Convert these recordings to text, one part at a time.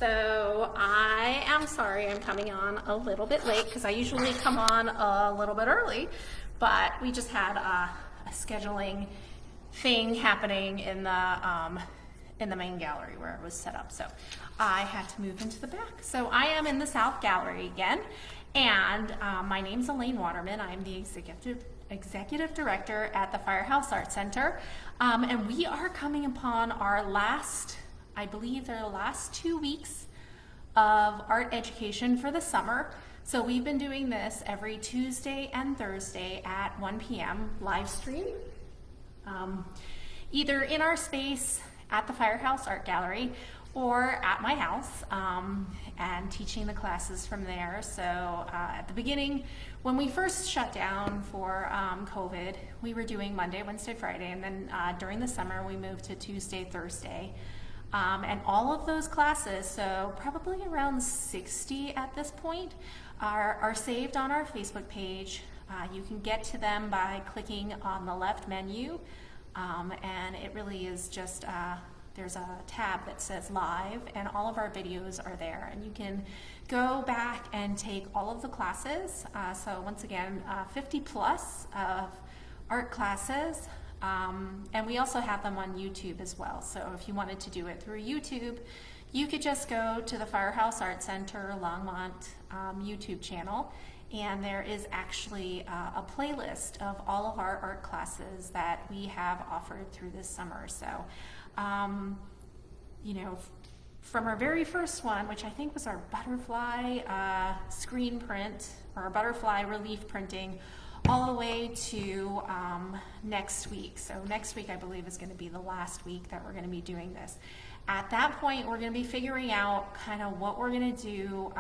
So I am sorry I'm coming on a little bit late because I usually come on a little bit early, but we just had a scheduling thing happening in the main gallery where it was set up. So I had to move into the back. So I am in the South Gallery again, and my name's Elaine Waterman. I'm the executive director at the Firehouse Art Center, and we are coming upon our last, I believe they're the last 2 weeks of art education for the summer. So we've been doing this every Tuesday and Thursday at 1 p.m. live stream, either in our space at the Firehouse Art Gallery or at my house, and teaching the classes from there. So at the beginning, when we first shut down for COVID, we were doing Monday, Wednesday, Friday, and then during the summer we moved to Tuesday, Thursday. And all of those classes, so probably around 60 at this point, are saved on our Facebook page. You can get to them by clicking on the left menu, and it really is just, there's a tab that says live, and all of our videos are there, and you can go back and take all of the classes. So once again, 50 plus of art classes. And we also have them on YouTube as well. So if you wanted to do it through YouTube, you could just go to the Firehouse Art Center Longmont YouTube channel, and there is actually a playlist of all of our art classes that we have offered through this summer. So, you know, from our very first one, which I think was our butterfly screen print, or our butterfly relief printing, all the way to next week. So next week, I believe, is going to be the last week that we're going to be doing this. At that point, we're going to be figuring out kind of what we're going to do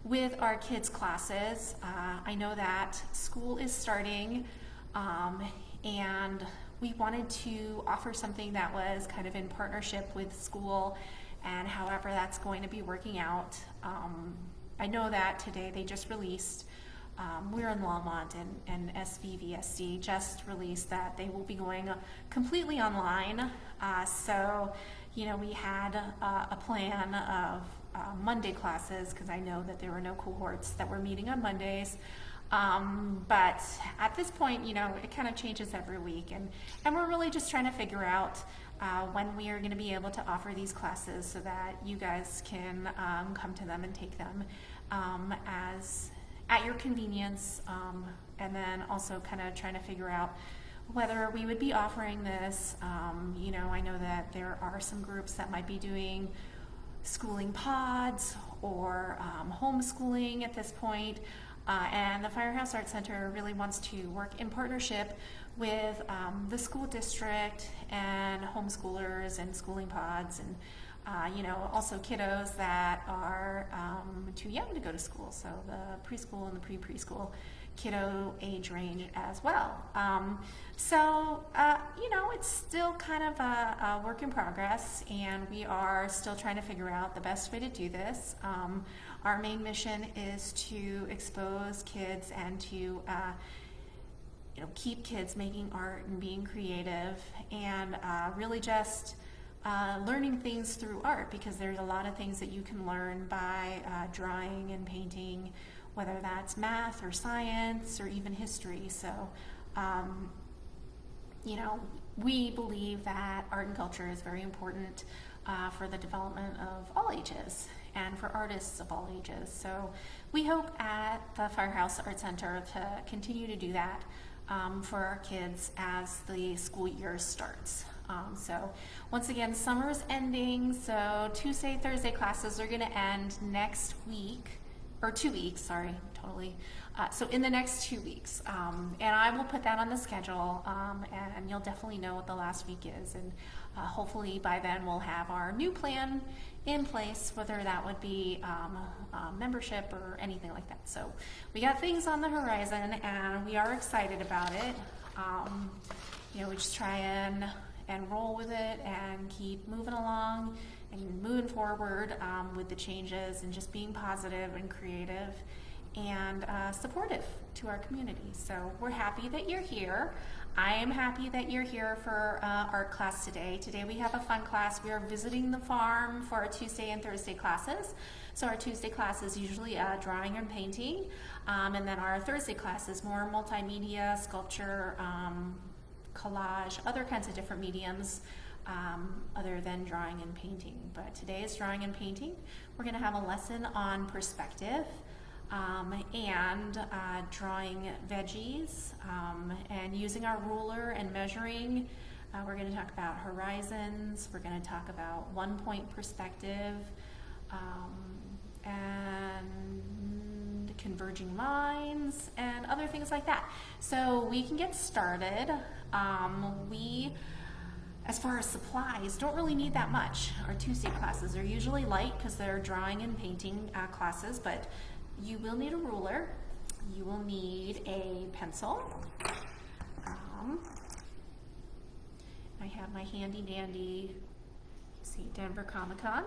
with our kids' classes. I know that school is starting, and we wanted to offer something that was kind of in partnership with school, and however that's going to be working out. I know that today they just released, we're in Longmont, and SVVSD just released that they will be going completely online. So, you know, we had a plan of Monday classes, because I know that there were no cohorts that were meeting on Mondays. But at this point, you know, it kind of changes every week, and we're really just trying to figure out when we are going to be able to offer these classes so that you guys can come to them and take them as at your convenience, and then also kind of trying to figure out whether we would be offering this. You know, I know that there are some groups that might be doing schooling pods or homeschooling at this point, and the Firehouse Art Center really wants to work in partnership with the school district and homeschoolers and schooling pods, and you know, also kiddos that are too young to go to school, so the preschool and the pre-preschool kiddo age range as well. So, you know, it's still kind of a work in progress, and we are still trying to figure out the best way to do this. Our main mission is to expose kids and to you know, keep kids making art and being creative, and really just learning things through art, because there's a lot of things that you can learn by drawing and painting, whether that's math or science or even history. So, you know, we believe that art and culture is very important for the development of all ages and for artists of all ages. So we hope at the Firehouse Art Center to continue to do that for our kids as the school year starts. So once again, summer's ending, so Tuesday, Thursday classes are going to end next week, or 2 weeks, sorry, totally. So in the next 2 weeks, and I will put that on the schedule, and you'll definitely know what the last week is, and hopefully by then we'll have our new plan in place, whether that would be membership or anything like that. So we got things on the horizon, and we are excited about it. You know, we just try and roll with it and keep moving along and moving forward with the changes, and just being positive and creative and supportive to our community. So we're happy that you're here. I am happy that you're here for art class today. Today we have a fun class. We are visiting the farm for our Tuesday and Thursday classes. So our Tuesday class is usually drawing and painting, and then our Thursday class is more multimedia, sculpture, collage, other kinds of different mediums other than drawing and painting. But today is drawing and painting. We're going to have a lesson on perspective. And drawing veggies and using our ruler and measuring. We're going to talk about horizons, we're going to talk about 1-point perspective, and converging lines and other things like that. So we can get started. As far as supplies, don't really need that much. Our Tuesday classes are usually light because they're drawing and painting classes, but you will need a ruler, you will need a pencil. I have my handy dandy, Denver Comic-Con.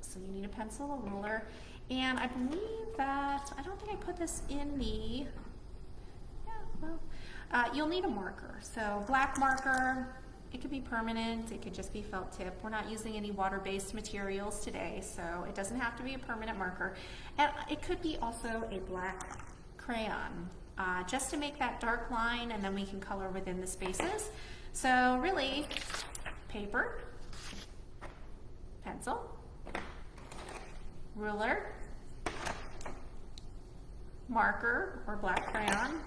So you need a pencil, a ruler, and I believe that, I don't think I put this in the, you'll need a marker. So black marker, it could be permanent, it could just be felt tip. We're not using any water-based materials today, so it doesn't have to be a permanent marker. And it could be also a black crayon, just to make that dark line, and then we can color within the spaces. So really, paper, pencil, ruler, marker or black crayon,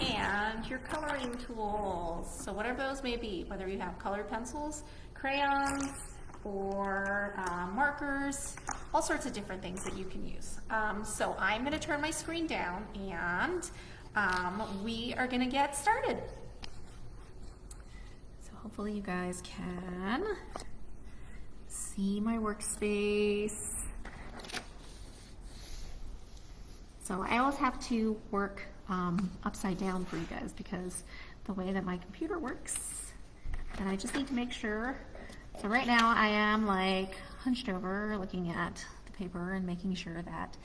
and your coloring tools. So whatever those may be, whether you have colored pencils, crayons, or markers, all sorts of different things that you can use. So I'm going to turn my screen down, and we are going to get started. So hopefully you guys can see my workspace. So I always have to work upside down for you guys because the way that my computer works, and I just need to make sure. So right now I am like hunched over looking at the paper and making sure that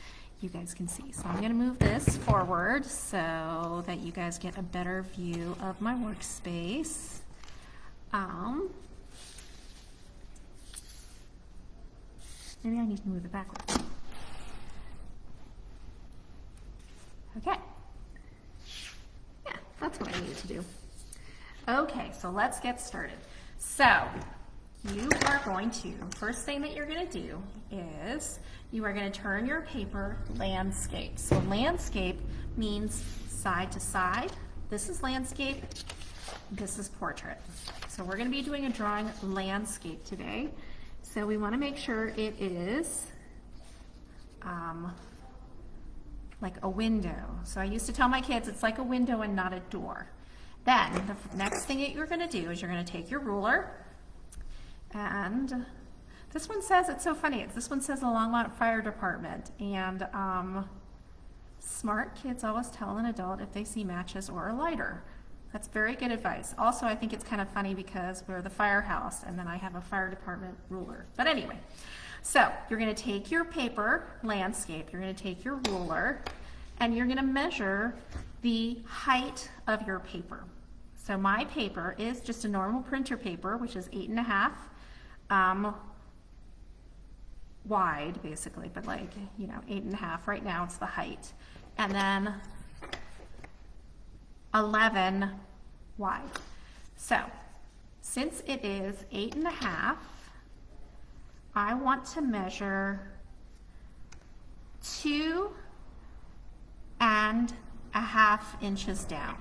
you guys can see. So I'm going to move this forward so that you guys get a better view of my workspace. Maybe I need to move it backwards. Okay. That's what I needed to do. Okay, so let's get started. So you are going to, first thing that you're going to do is you are going to turn your paper landscape. So landscape means side to side. This is landscape, this is portrait. So we're going to be doing a drawing landscape today. So we want to make sure it is like a window. So I used to tell my kids it's like a window and not a door. Then the next thing that you're going to do is you're going to take your ruler, and this one says, it's so funny, this one says the Longmont Fire Department, and smart kids always tell an adult if they see matches or a lighter. That's very good advice. Also, I think it's kind of funny because we're the firehouse and then I have a fire department ruler. But anyway, so you're going to take your paper landscape, you're going to take your ruler, and you're going to measure the height of your paper. So my paper is just a normal printer paper, which is 8.5 wide, basically, but like, 8.5. Right now it's the height. And then 11 wide. So since it is 8.5, I want to measure 2.5 inches down.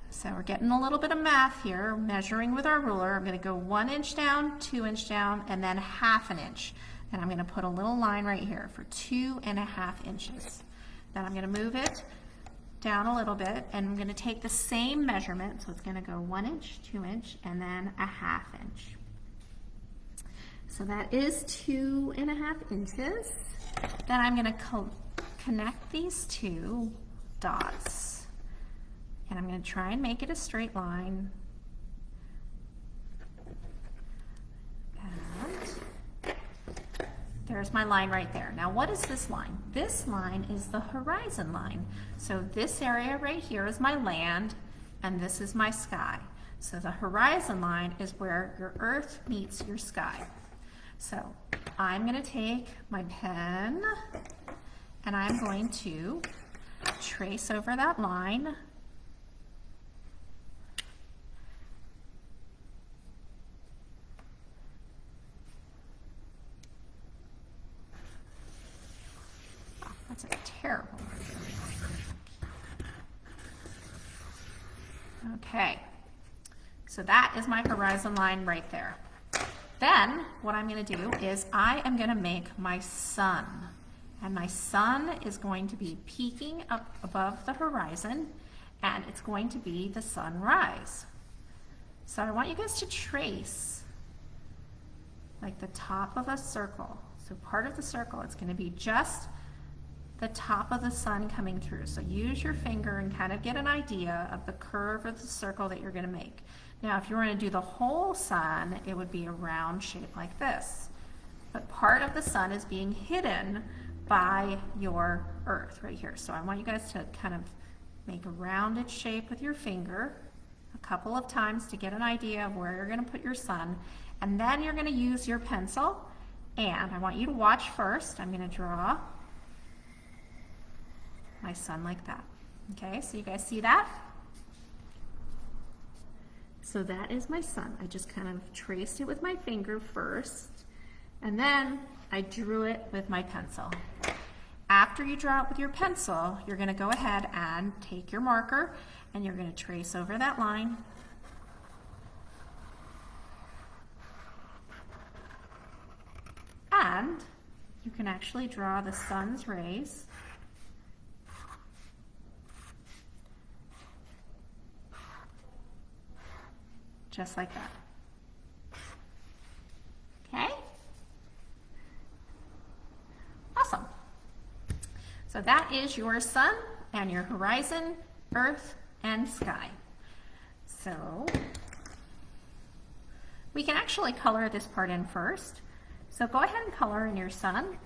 So we're getting a little bit of math here, measuring with our ruler. I'm going to go 1 inch down, 2 inch down, and then 1/2 inch. And I'm going to put a little line right here for 2.5 inches. Then I'm going to move it down a little bit, and I'm going to take the same measurement. So it's going to go 1 inch, 2 inch, and then 1/2 inch. So that is 2.5 inches. Then I'm going to connect these two dots, and I'm going to try and make it a straight line. And there's my line right there. Now what is this line? This line is the horizon line. So this area right here is my land, and this is my sky. So the horizon line is where your earth meets your sky. So I'm going to take my pen and I'm going to trace over that line. Oh, that's a terrible one. Okay, so that is my horizon line right there. Then what I'm going to do is I am going to make my sun. And my sun is going to be peeking up above the horizon, and it's going to be the sunrise. So I want you guys to trace like the top of a circle. So part of the circle, it's going to be just the top of the sun coming through. So use your finger and kind of get an idea of the curve of the circle that you're going to make. Now, if you were going to do the whole sun, it would be a round shape like this. But part of the sun is being hidden by your earth right here. So I want you guys to kind of make a rounded shape with your finger a couple of times to get an idea of where you're going to put your sun. And then you're going to use your pencil. And I want you to watch first. I'm going to draw my sun like that. Okay, so you guys see that? So that is my sun. I just kind of traced it with my finger first, and then I drew it with my pencil. After you draw it with your pencil, you're going to go ahead and take your marker and you're going to trace over that line. And you can actually draw the sun's rays just like that. Okay? Awesome. So that is your sun and your horizon, earth, and sky. So we can actually color this part in first. So go ahead and color in your sun.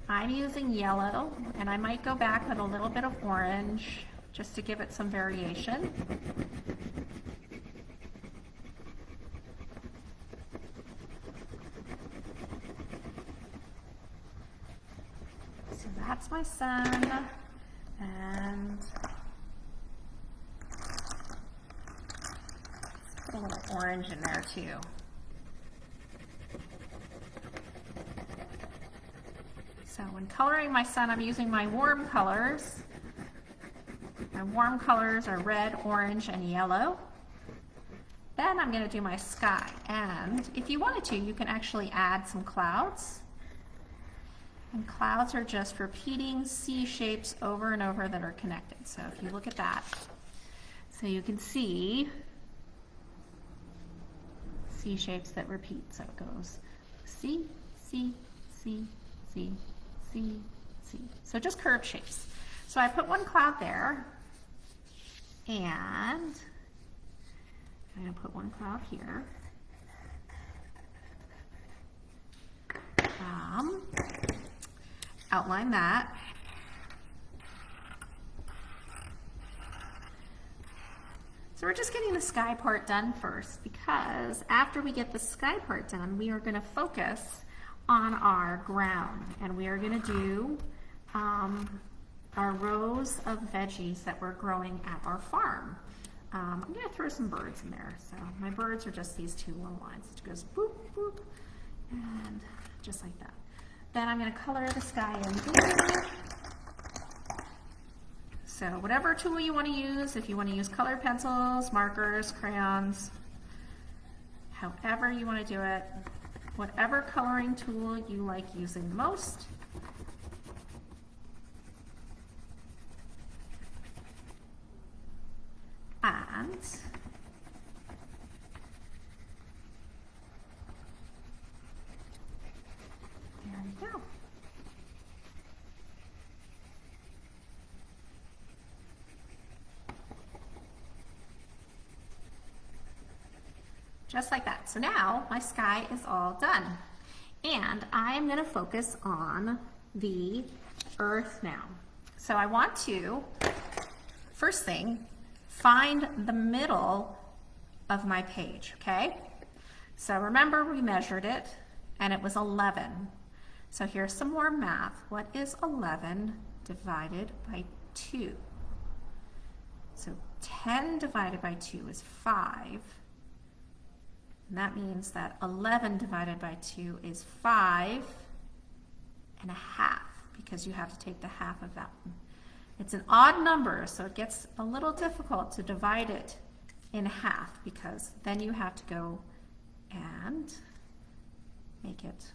I'm using yellow, and I might go back with a little bit of orange just to give it some variation. So that's my sun, and put a little orange in there too. So when coloring my sun, I'm using my warm colors. My warm colors are red, orange, and yellow. Then I'm going to do my sky, and if you wanted to, you can actually add some clouds. And clouds are just repeating C shapes over and over that are connected. So if you look at that, so you can see C shapes that repeat. So it goes C, C, C, C, C, C. So just curved shapes. So I put one cloud there, and I'm going to put one cloud here. Outline that. So we're just getting the sky part done first, because after we get the sky part done, we are going to focus on our ground, and we are going to do our rows of veggies that we're growing at our farm. I'm going to throw some birds in there. So my birds are just these two little lines. It goes boop, boop, and just like that. Then I'm going to color the sky in blue. So whatever tool you want to use, if you want to use colored pencils, markers, crayons, however you want to do it, whatever coloring tool you like using the most. And there you go. Just like that. So now my sky is all done. And I am going to focus on the earth now. So I want to first thing, find the middle of my page, okay? So remember we measured it and it was 11. So here's some more math. What is 11 divided by 2? So 10 divided by 2 is 5. And that means that 11 divided by 2 is 5 and a half, because you have to take the half of that one. It's an odd number, so it gets a little difficult to divide it in half, because then you have to go and make it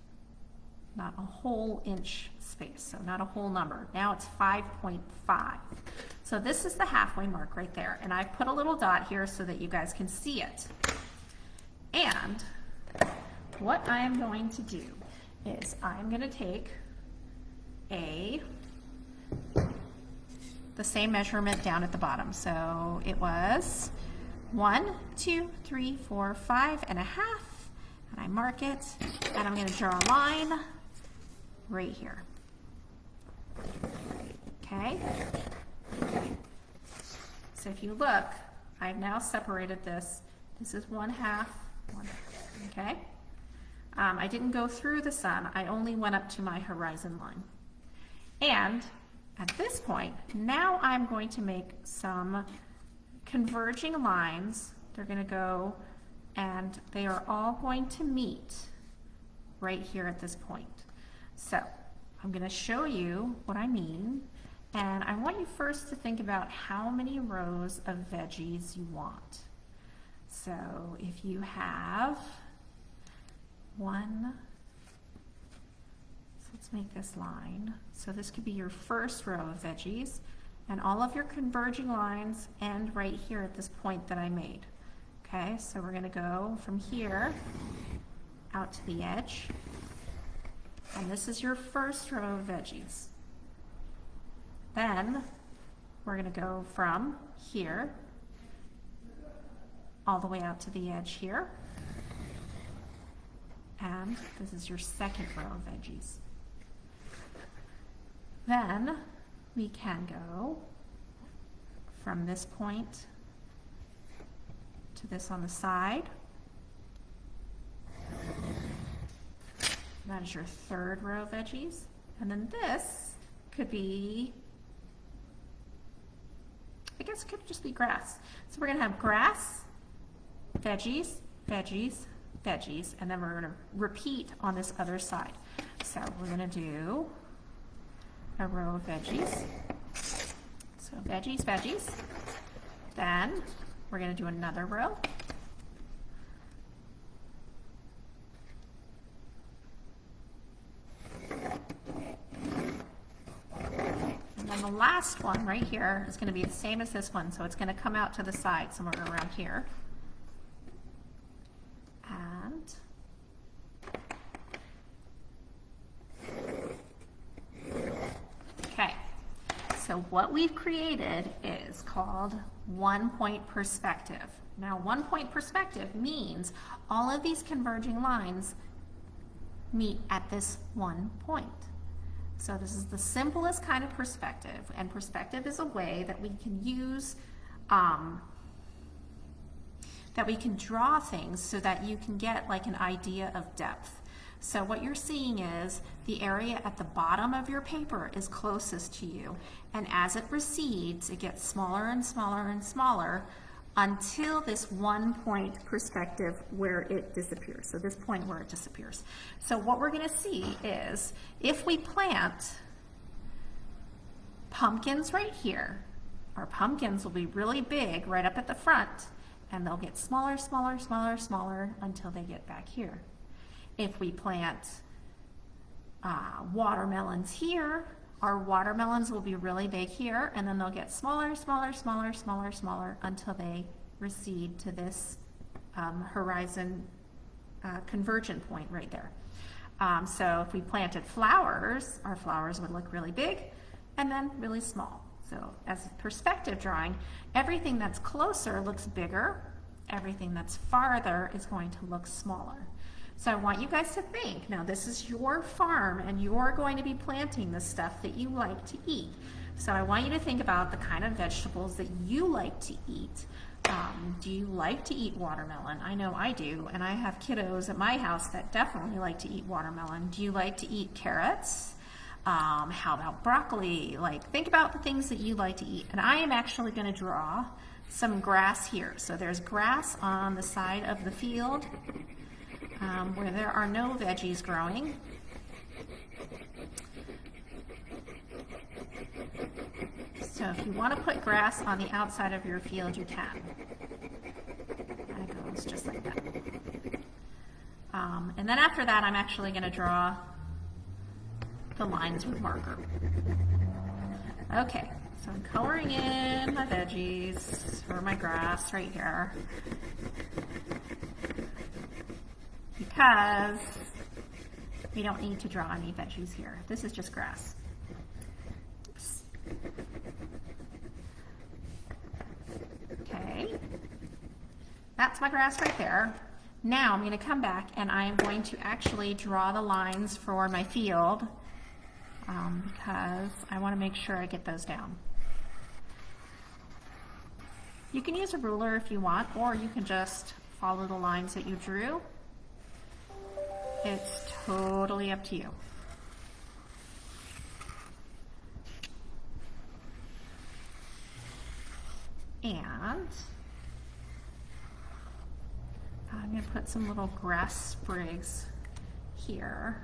not a whole inch space, so not a whole number. Now it's 5.5. So this is the halfway mark right there, and I put a little dot here so that you guys can see it. And what I am going to do is I'm going to take the same measurement down at the bottom. So it was 1, 2, 3, 4, 5 and a half, and I mark it, and I'm going to draw a line right here. Okay? So if you look, I've now separated this. This is 1/2, okay? I didn't go through the sun, I only went up to my horizon line. And at this point, now I'm going to make some converging lines. They're going to go, and they are all going to meet right here at this point. So I'm going to show you what I mean, and I want you first to think about how many rows of veggies you want. So if you have one, so let's make this line. So this could be your first row of veggies, and all of your converging lines end right here at this point that I made. Okay, so we're going to go from here out to the edge, and this is your first row of veggies. Then we're going to go from here all the way out to the edge here, and this is your second row of veggies. Then we can go from this point to this on the side. That is your third row of veggies. And then this could be, I guess it could just be grass. So we're going to have grass, veggies, veggies, veggies, and then we're going to repeat on this other side. So we're going to do a row of veggies. So veggies, veggies. Then we're going to do another row. And then the last one right here is going to be the same as this one, so it's going to come out to the side somewhere around here. And okay, so what we've created is called one-point perspective. Now, one-point perspective means all of these converging lines meet at this one point. So this is the simplest kind of perspective, and perspective is a way that we can use, that we can draw things so that you can get like an idea of depth. So what you're seeing is the area at the bottom of your paper is closest to you, and as it recedes, it gets smaller and smaller and smaller until this one point perspective where it disappears. So this point where it disappears. So what we're going to see is if we plant pumpkins right here, our pumpkins will be really big right up at the front, and they'll get smaller, smaller, smaller, smaller until they get back here. If we plant watermelons here, our watermelons will be really big here, and then they'll get smaller, smaller, smaller, smaller, smaller until they recede to this horizon convergent point right there. So if we planted flowers, our flowers would look really big and then really small. So as a perspective drawing, everything that's closer looks bigger, everything that's farther is going to look smaller. So I want you guys to think, now this is your farm and you're going to be planting the stuff that you like to eat. So I want you to think about the kind of vegetables that you like to eat. Do you like to eat watermelon? I know I do, and I have kiddos at my house that definitely like to eat watermelon. Do you like to eat carrots? How about broccoli? Like, think about the things that you like to eat. And I am actually going to draw some grass here. So there's grass on the side of the field where there are no veggies growing. So if you want to put grass on the outside of your field, you can. And it goes just like that. And then after that, I'm actually going to draw the lines with marker. Okay, so I'm coloring in my veggies, or my grass right here, because we don't need to draw any veggies here. This is just grass. Oops. Okay, that's my grass right there. Now I'm going to come back and I'm going to actually draw the lines for my field because I want to make sure I get those down. You can use a ruler if you want, or you can just follow the lines that you drew. It's totally up to you. And I'm going to put some little grass sprigs here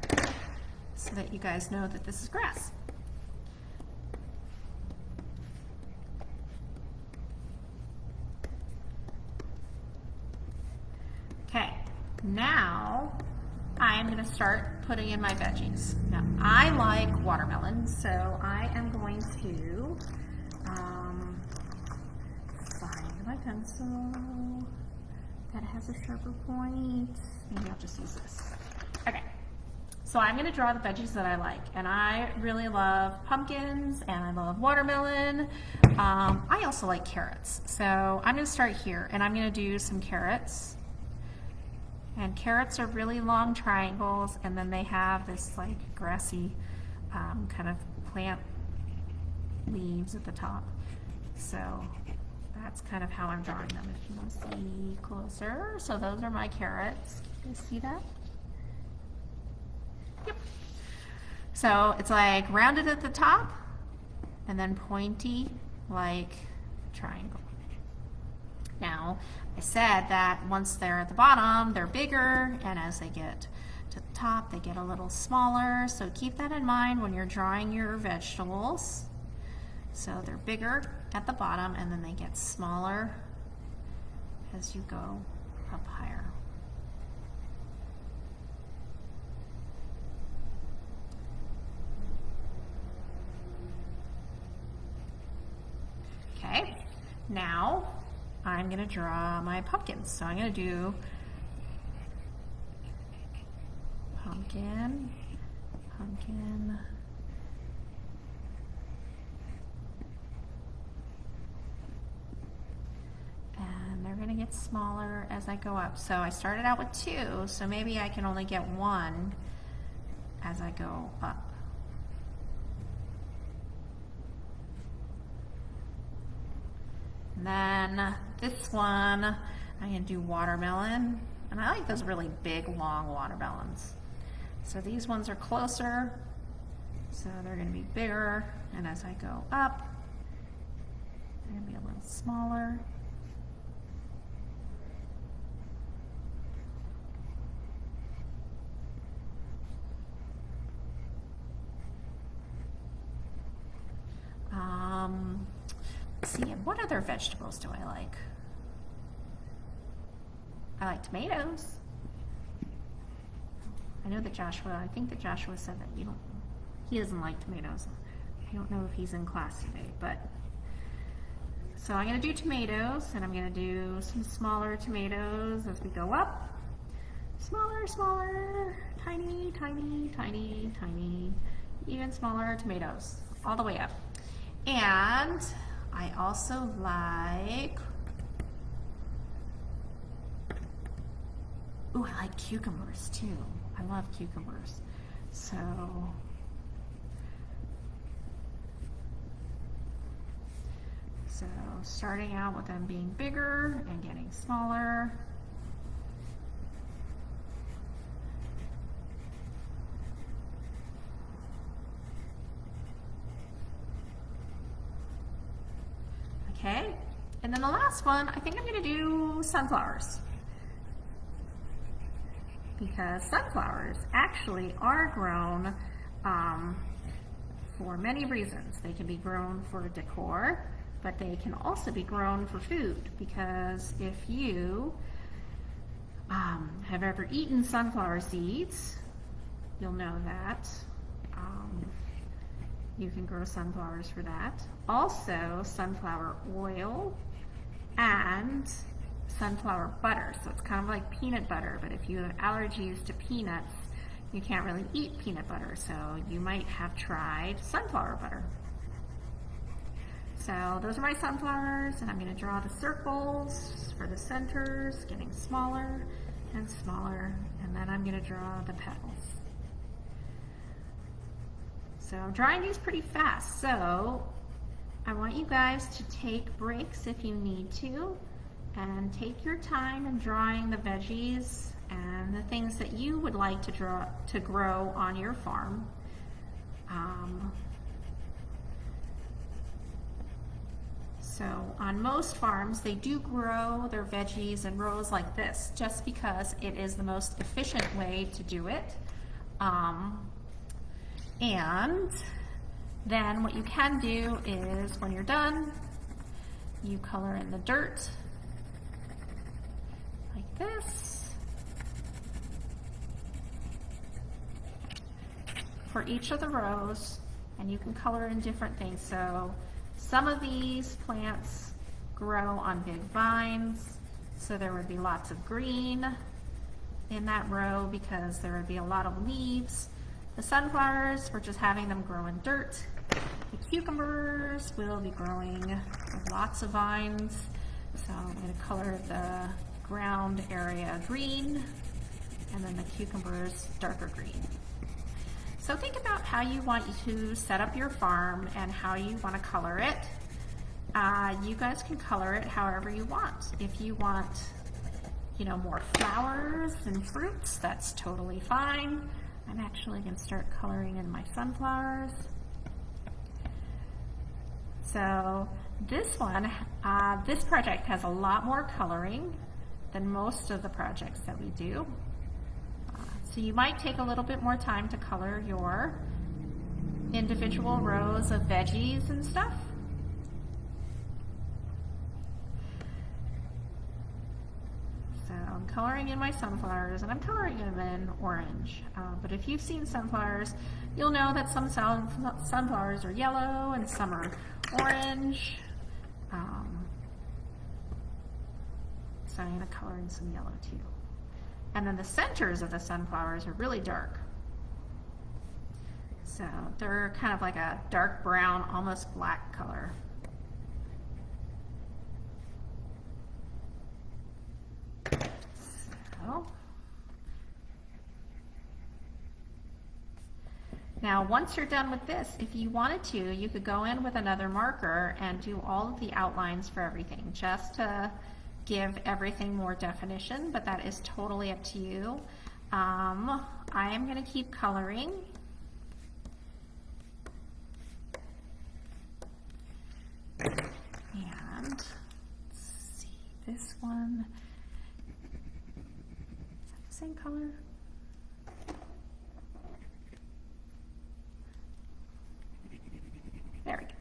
so that you guys know that this is grass. Okay, now I'm going to start putting in my veggies. Now, I like watermelon, so I am going to find my pencil that has a sharper point. Maybe I'll just use this. Okay, so I'm going to draw the veggies that I like, and I really love pumpkins and I love watermelon. I also like carrots, so I'm going to start here and I'm going to do some carrots. And carrots are really long triangles, and then they have this like grassy kind of plant leaves at the top. So that's kind of how I'm drawing them, if you want to see closer. So those are my carrots. You see that? Yep. So it's like rounded at the top and then pointy like triangle. Now, I said that once they're at the bottom, they're bigger, and as they get to the top, they get a little smaller. So keep that in mind when you're drawing your vegetables. So they're bigger at the bottom, and then they get smaller as you go up higher. Okay, now I'm going to draw my pumpkins. So I'm going to do pumpkin, pumpkin, and they're going to get smaller as I go up. So I started out with 2, so maybe I can only get 1 as I go up. And then this one, I'm going to do watermelon. And I like those really big, long watermelons. So these ones are closer, so they're going to be bigger. And as I go up, they're going to be a little smaller. Let's see, what other vegetables do I like? I like tomatoes. I know that I think that Joshua said that he doesn't like tomatoes. I don't know if he's in class today, but. So I'm gonna do tomatoes, and I'm gonna do some smaller tomatoes as we go up. Smaller, smaller, tiny, tiny, tiny, tiny, even smaller tomatoes, all the way up. And I also like Ooh, I like cucumbers too. I love cucumbers. So starting out with them being bigger and getting smaller. Okay, and then the last one, I think I'm going to do sunflowers. Because sunflowers actually are grown for many reasons. They can be grown for decor, but they can also be grown for food, because if you have ever eaten sunflower seeds, you'll know that. You can grow sunflowers for that. Also, sunflower oil and sunflower butter. So it's kind of like peanut butter, but if you have allergies to peanuts, you can't really eat peanut butter, so you might have tried sunflower butter. So those are my sunflowers, and I'm going to draw the circles for the centers, getting smaller and smaller, and then I'm going to draw the petals. So I'm drawing these pretty fast, so I want you guys to take breaks if you need to, and take your time in drawing the veggies and the things that you would like to grow on your farm. So on most farms, they do grow their veggies in rows like this, just because it is the most efficient way to do it. And then what you can do is, when you're done, you color in the dirt like this for each of the rows, and you can color in different things. So some of these plants grow on big vines, so there would be lots of green in that row because there would be a lot of leaves. The sunflowers, we're just having them grow in dirt. The cucumbers will be growing with lots of vines. So I'm going to color the ground area green, and then the cucumbers darker green. So think about how you want to set up your farm and how you want to color it. You guys can color it however you want. If you want, more flowers and fruits, that's totally fine. I'm actually going to start coloring in my sunflowers. So this one, this project has a lot more coloring than most of the projects that we do. So you might take a little bit more time to color your individual rows of veggies and stuff. So I'm coloring in my sunflowers, and I'm coloring them in orange. But if you've seen sunflowers, you'll know that some sunflowers are yellow and some are orange. So I'm going to color in some yellow too. And then the centers of the sunflowers are really dark. So they're kind of like a dark brown, almost black color. So now once you're done with this, if you wanted to, you could go in with another marker and do all of the outlines for everything, just to give everything more definition, but that is totally up to you. I am going to keep coloring. And let's see, this one, is that the same color? There we go.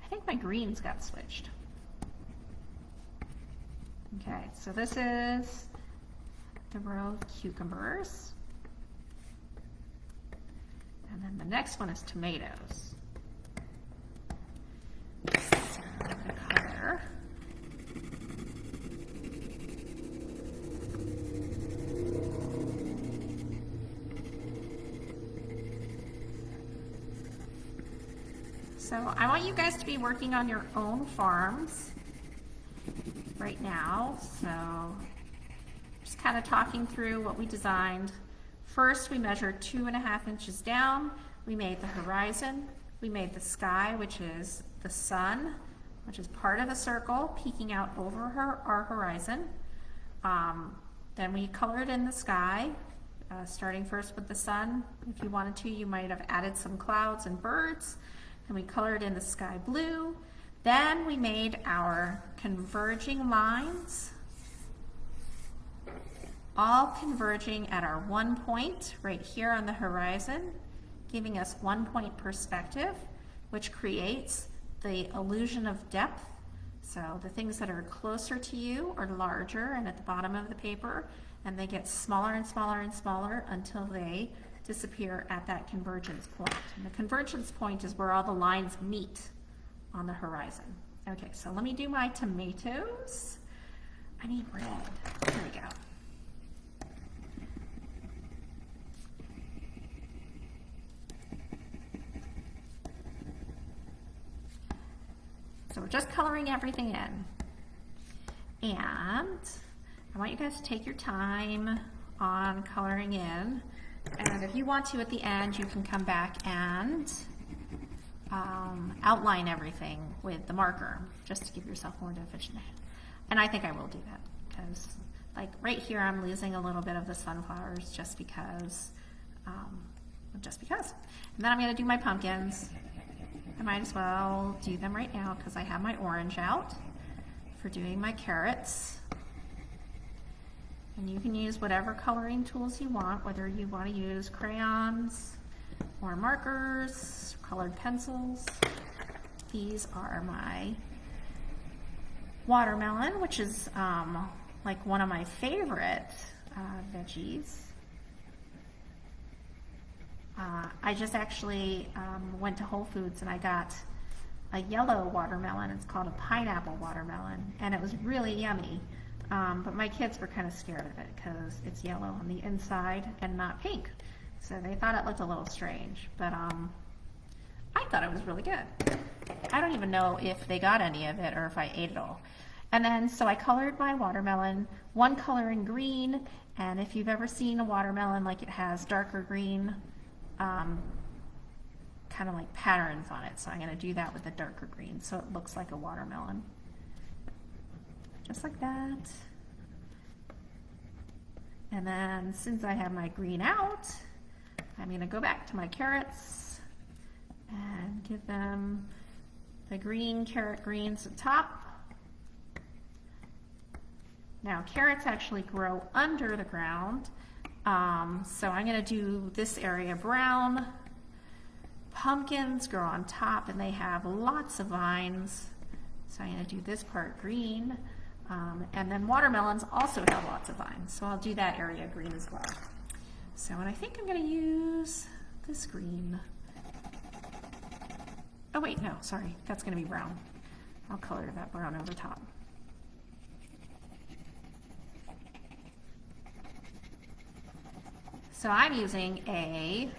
I think my greens got switched. Okay, so this is the row of cucumbers. And then the next one is tomatoes. So I'm going to color. So I want you guys to be working on your own farms right now, so Just kind of talking through what we designed. First, we measured 2.5 inches down. We made the horizon. We made the sky, which is the sun, which is part of the circle peeking out over our horizon. Then we colored in the sky, starting first with the sun. If you wanted to, you might have added some clouds and birds. And we colored in the sky blue. Then we made our converging lines, all converging at our 1 point right here on the horizon, giving us 1 point perspective, which creates the illusion of depth. So the things that are closer to you are larger and at the bottom of the paper, and they get smaller and smaller and smaller until they disappear at that convergence point. And the convergence point is where all the lines meet on the horizon. Okay, so let me do my tomatoes. I need red. Here we go. So we're just coloring everything in. And I want you guys to take your time on coloring in. And if you want to at the end, you can come back and outline everything with the marker, just to give yourself more definition. And I think I will do that, because like right here I'm losing a little bit of the sunflowers just because. And then I'm going to do my pumpkins. I might as well do them right now because I have my orange out for doing my carrots. And you can use whatever coloring tools you want, whether you want to use crayons or markers, colored pencils. These are my watermelon, which is like one of my favorite veggies. I just actually went to Whole Foods and I got a yellow watermelon. It's called a pineapple watermelon, and it was really yummy. But my kids were kind of scared of it because it's yellow on the inside and not pink. So they thought it looked a little strange, but I thought it was really good. I don't even know if they got any of it or if I ate it all. And then, so I colored my watermelon, one color in green, and if you've ever seen a watermelon, like it has darker green, kind of like patterns on it. So I'm going to do that with the darker green so it looks like a watermelon. Just like that. And then since I have my green out, I'm going to go back to my carrots and give them the green carrot greens at the top. Now carrots actually grow under the ground, so I'm going to do this area brown. Pumpkins grow on top and they have lots of vines, so I'm going to do this part green. And then watermelons also have lots of vines, so I'll do that area green as well. So, and I think I'm going to use this green. Oh wait, no, sorry, that's going to be brown. I'll color that brown over top. So I'm using a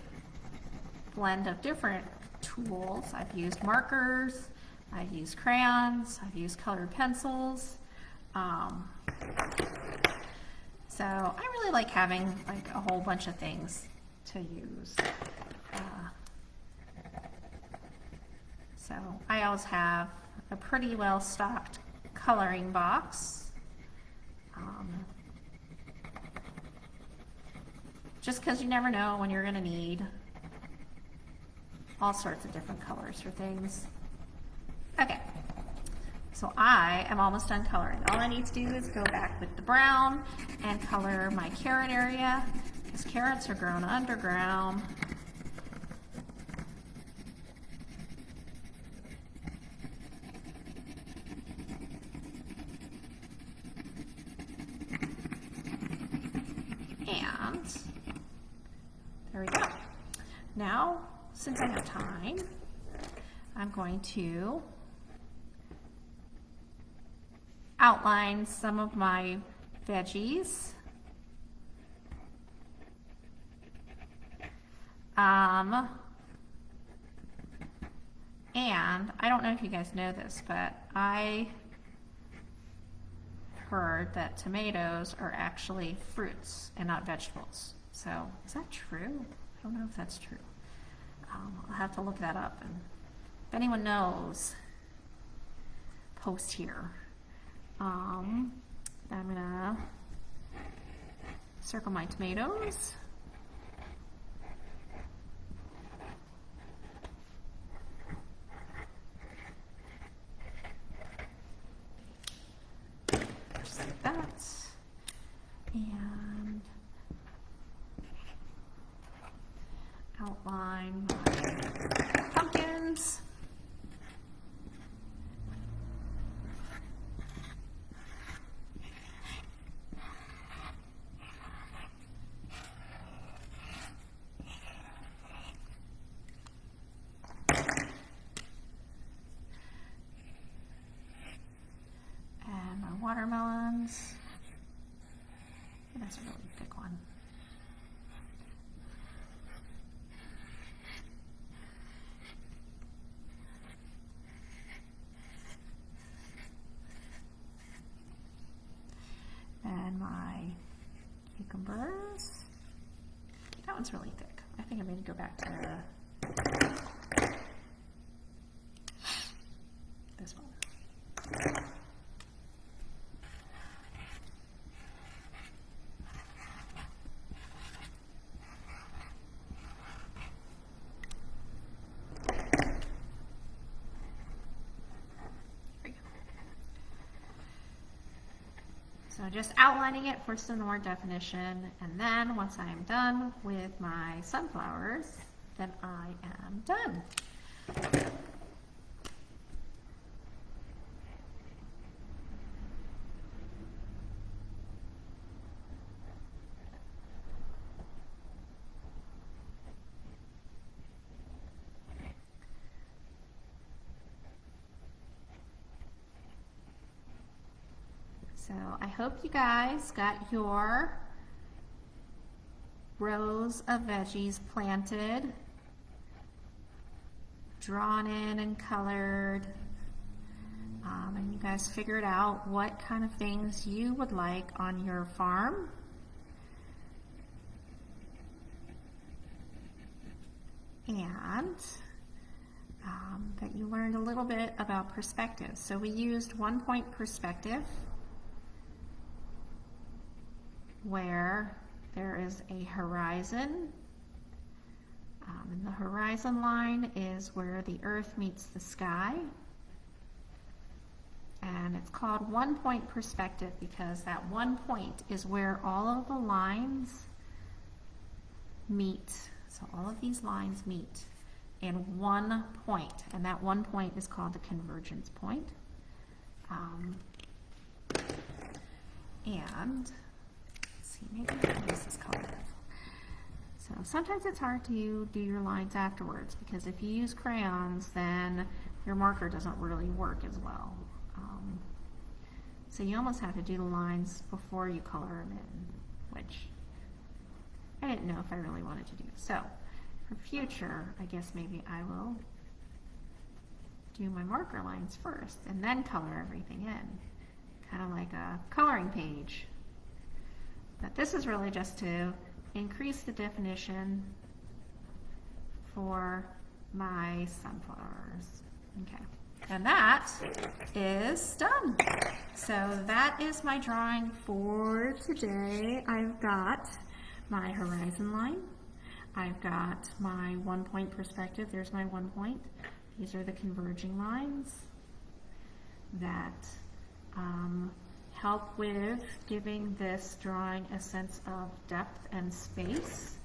blend of different tools. I've used markers, I've used crayons, I've used colored pencils. So I really like having like a whole bunch of things to use. So I always have a pretty well stocked coloring box. Just because you never know when you're going to need all sorts of different colors for things. Okay, so I am almost done coloring. All I need to do is go back with the brown and color my carrot area, because carrots are grown underground. And there we go. Now, since I have time, I'm going to outline some of my veggies. And I don't know if you guys know this, but I heard that tomatoes are actually fruits and not vegetables. So is that true? I don't know if that's true. I'll have to look that up, and if anyone knows, post here. I'm gonna circle my tomatoes. Just like that. And outline my pumpkins. And my watermelons. And that's a really thick one. And my cucumbers. That one's really thick. I think I'm going to go back to this one. So just outlining it for some more definition, and then once I am done with my sunflowers, then I am done. So I hope you guys got your rows of veggies planted, drawn in and colored, and you guys figured out what kind of things you would like on your farm. And that you learned a little bit about perspective. So we used 1-point perspective, where there is a horizon, and the horizon line is where the earth meets the sky, and it's called 1-point perspective because that 1 point is where all of the lines meet. So all of these lines meet in 1 point, and that 1 point is called the convergence point. And maybe this is color. So sometimes it's hard to do your lines afterwards because if you use crayons, then your marker doesn't really work as well. So you almost have to do the lines before you color them in, which I didn't know if I really wanted to do. So for future, I guess maybe I will do my marker lines first and then color everything in, kind of like a coloring page. But this is really just to increase the definition for my sunflowers. Okay, and that is done. So that is my drawing for today. I've got my horizon line. I've got my 1-point perspective. There's my 1 point. These are the converging lines that help with giving this drawing a sense of depth and space.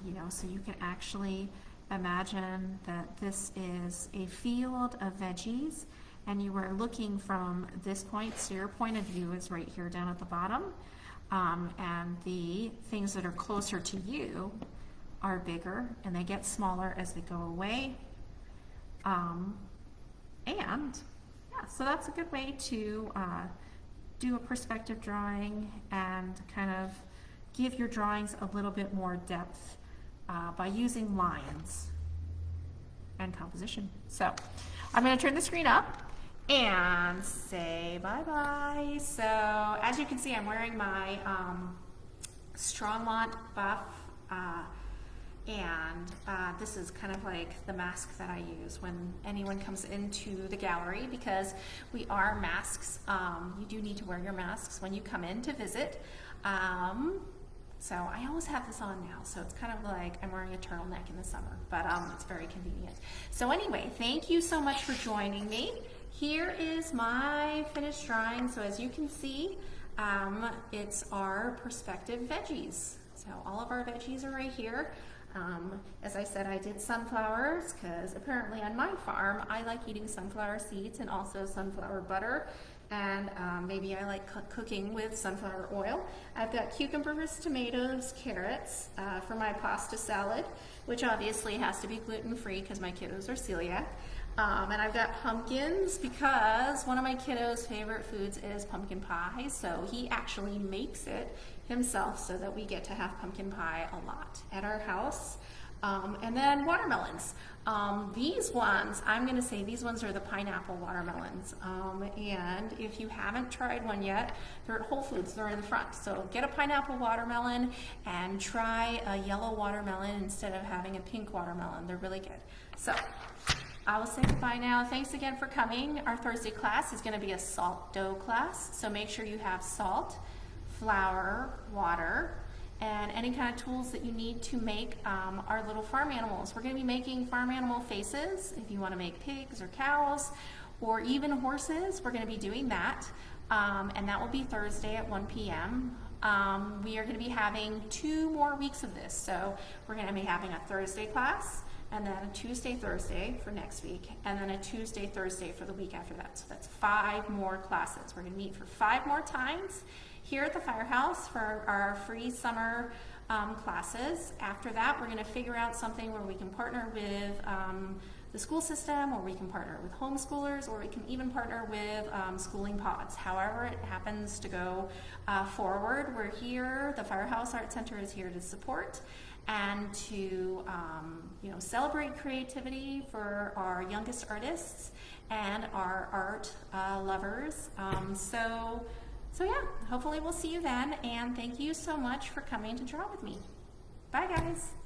You know, so you can actually imagine that this is a field of veggies and you are looking from this point, so your point of view is right here down at the bottom, and the things that are closer to you are bigger and they get smaller as they go away. And yeah, so that's a good way to do a perspective drawing and kind of give your drawings a little bit more depth by using lines and composition. So I'm going to turn the screen up and say bye-bye. So as you can see, I'm wearing my Strongmont buff, and this is kind of like the mask that I use when anyone comes into the gallery, because we are masks. You do need to wear your masks when you come in to visit. So I always have this on now, so it's kind of like I'm wearing a turtleneck in the summer, but it's very convenient. So anyway, thank you so much for joining me. Here is my finished drawing. So as you can see, it's our perspective veggies. So all of our veggies are right here. As I said, I did sunflowers because apparently on my farm I like eating sunflower seeds and also sunflower butter, and maybe I like cooking with sunflower oil. I've got cucumbers, tomatoes, carrots for my pasta salad, which obviously has to be gluten-free because my kiddos are celiac. And I've got pumpkins because one of my kiddos' favorite foods is pumpkin pie, so he actually makes it himself so that we get to have pumpkin pie a lot at our house. And then watermelons. These ones, I'm going to say these ones are the pineapple watermelons. And if you haven't tried one yet, they're at Whole Foods, they're in the front. So get a pineapple watermelon and try a yellow watermelon instead of having a pink watermelon. They're really good. So I will say goodbye now. Thanks again for coming. Our Thursday class is going to be a salt dough class. So make sure you have salt, flour, water, and any kind of tools that you need to make our little farm animals. We're going to be making farm animal faces. If you want to make pigs or cows or even horses, we're going to be doing that. And that will be Thursday at 1 p.m. We are going to be having 2 more weeks of this. So we're going to be having a Thursday class, and then a Tuesday, Thursday for next week, and then a Tuesday, Thursday for the week after that. So that's 5 more classes. We're going to meet for 5 more times here at the Firehouse for our free summer classes. After that, we're going to figure out something where we can partner with the school system, or we can partner with homeschoolers, or we can even partner with schooling pods. However it happens to go forward, we're here. The Firehouse Art Center is here to support and to celebrate creativity for our youngest artists and our art lovers. So yeah, hopefully we'll see you then, and thank you so much for coming to draw with me. Bye guys.